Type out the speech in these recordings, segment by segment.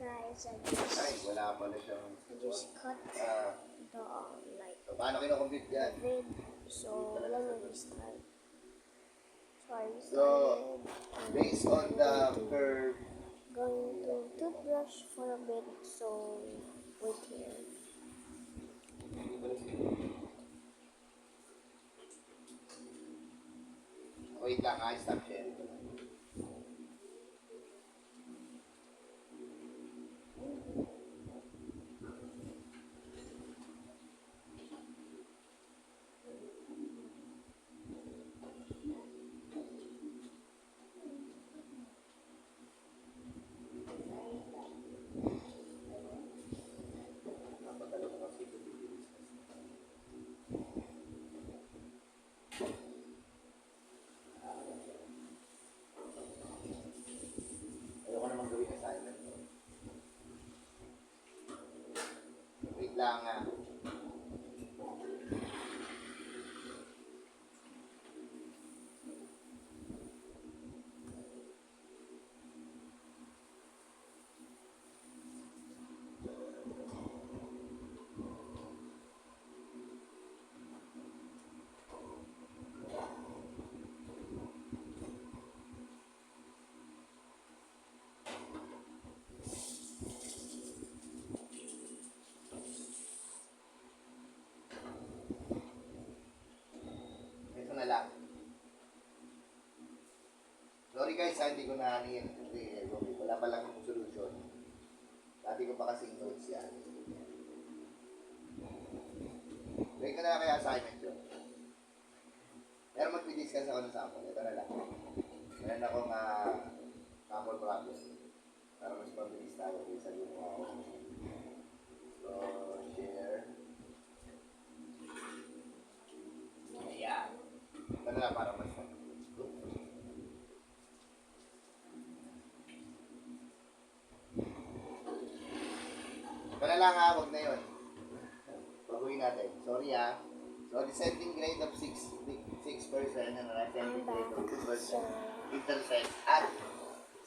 guys, Ay, wala pala siyang... I just cut the like So, paano kinocompute yan? vid. So let me restart. So I So, restarted. based on the curve, Going to toothbrush for a bit. So wait here. wait lang ha, stop sharing. Ayoko naman gawin assignment. Wait lang ha. Ito na lang. Sorry guys, hindi ko na aniyan. Wala pa lang yung solution. Dati ko pa kasing notes yan. Break ko na kaya assignment yun. Pero mag-discuss ako ng sample. Ito na lang. Meron akong sample problem. Para mas mabilis tayo. Sa gumawa ako. So, share. Ayan. Ito na lang para mas ito na lang ha, huwag na yun. Pag-uwi natin. Sorry ha. So, descending grade of 6% and ascending grade of 2% intersect at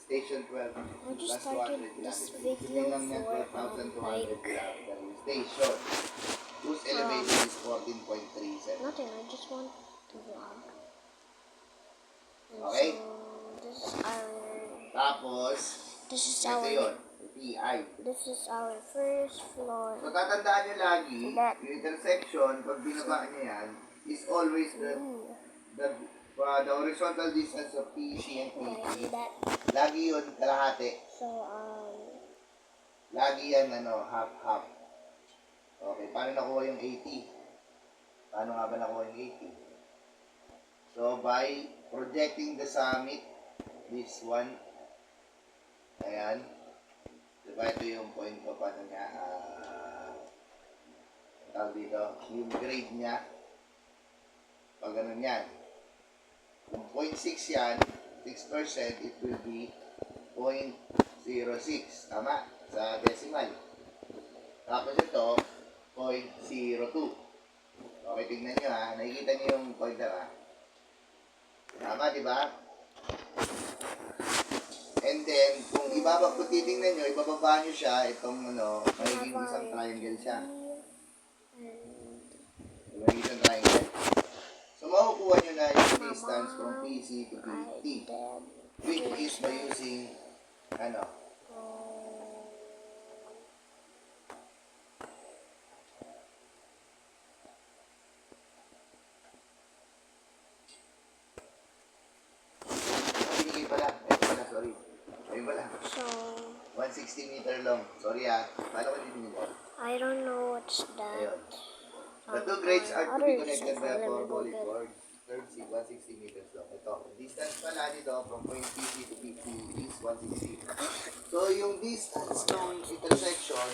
station 12 I just plus started 200 this kilometers. video Lang yan, for 12,200 kilometers. Station whose elevation is 14.37. nothing. I just want to vlog. And Okay. This is Tapos, ito yun. our PI. this is our first floor. So, tatandaan nyo lagi, That- yung intersection, pag binaba niya yan, is always the horizontal distance of PC and Okay, PT. that. Lagi yun, kalahati. So Lagi yan, half-half. Okay, paano nakuha yung 80? Paano nga ba nakuha yung 80? So, by projecting the summit, this one, ayan, diba ito yung point ko, paano niya, tawag dito, yung grade niya, pag ganun yan, kung 0.6 yan, 6%, it will be 0.06, tama, sa decimal. Tapos ito, 0.02. Okay, tignan nyo ha, nakikita nyo yung pointer ha. Tama, di ba? And then, kung kung titingnan nyo, ibababa nyo siya, itong magiging isang triangle siya. Magiging isang triangle. So, makukuha nyo na yung distance from PC to PT, which is by using, binigay pala, sorry. Ayun pala. So 160 meter long. Sorry paano ko dinigyan? I don't know what's that. Ayun. The two grades are to be connected by a four-volley cord. Curve C, 160 meters long. Ito. Distance pala nito from point PC to PT is 160. So, yung distance ng intersection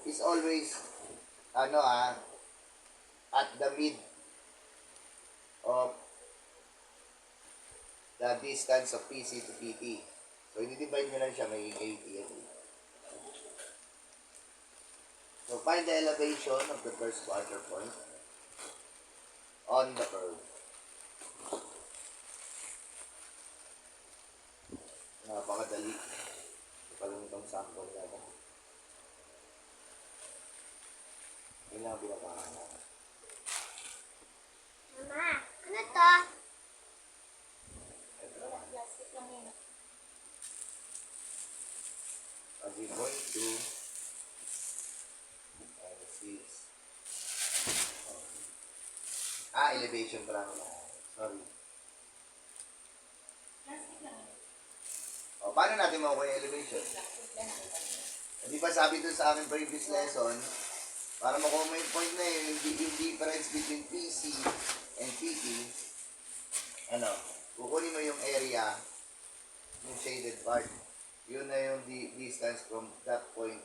is always, at the mid of the distance of PC to PT. So, i-divide nyo lang siya, magiging 80. So, find the elevation of the first quarter point on the curve. Napakadali. Ito palang Sound sample natin. Yun lang ang pinapakanan. Mama, ano to? Ito naman. As in 0.2 and 6. Elevation pa lang. Sorry. O, paano natin makuha yung elevation? Di ba sabi dun sa aking previous lesson, para makuha mo yung point na yun, yung difference between PC and PT, kukunin mo yung area, yung shaded part. Yun na yung distance from that point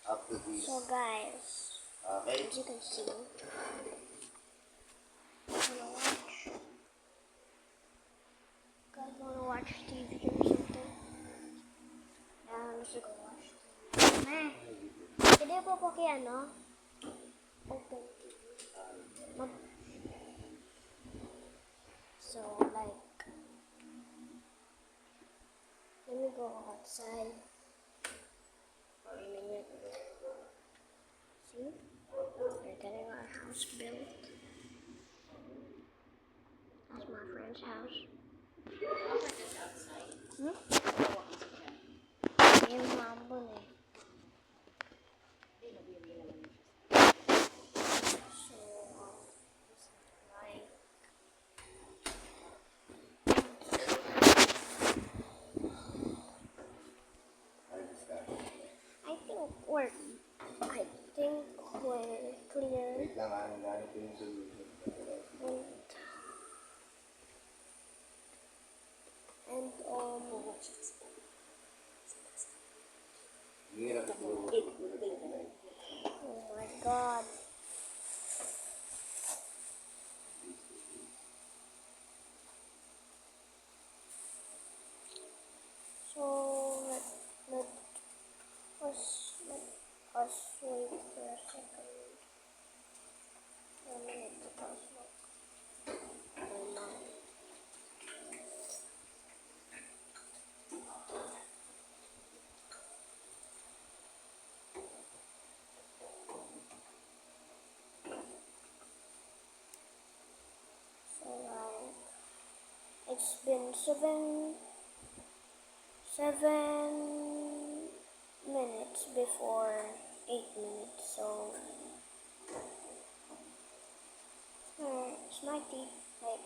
up to this. So guys, Okay? as you can see, wanna watch TV or something? Let's go watch TV. Pwede po po kaya, no? Open TV. So, like, let me go outside for a minute. See? We're getting our house built. That's my friend's house. Yung mambon eh. So, like, I think we're clear. Wait lang, hanap ko yung solution. And Hirap ito. oh my god. So let us wait for a second. A minute because look. My mom. So it's been seven minutes before 8 minutes, so Smarty, like,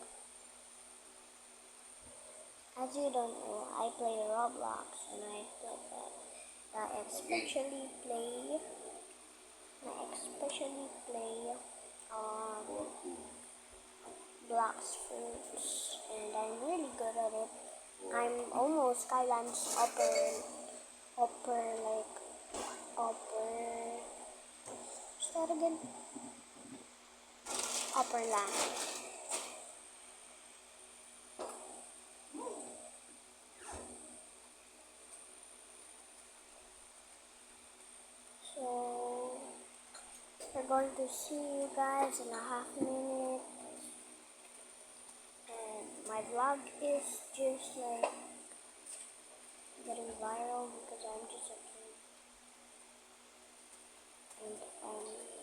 as you don't know, I play Roblox and I especially play Blox Fruits, and I'm really good at it. I'm almost Skyland's start again? Upper land. So, we're going to see you guys in a half minute. And my vlog is just like getting viral because I'm just a kid. And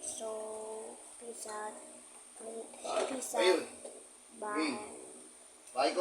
so peace out. Bye. Bye.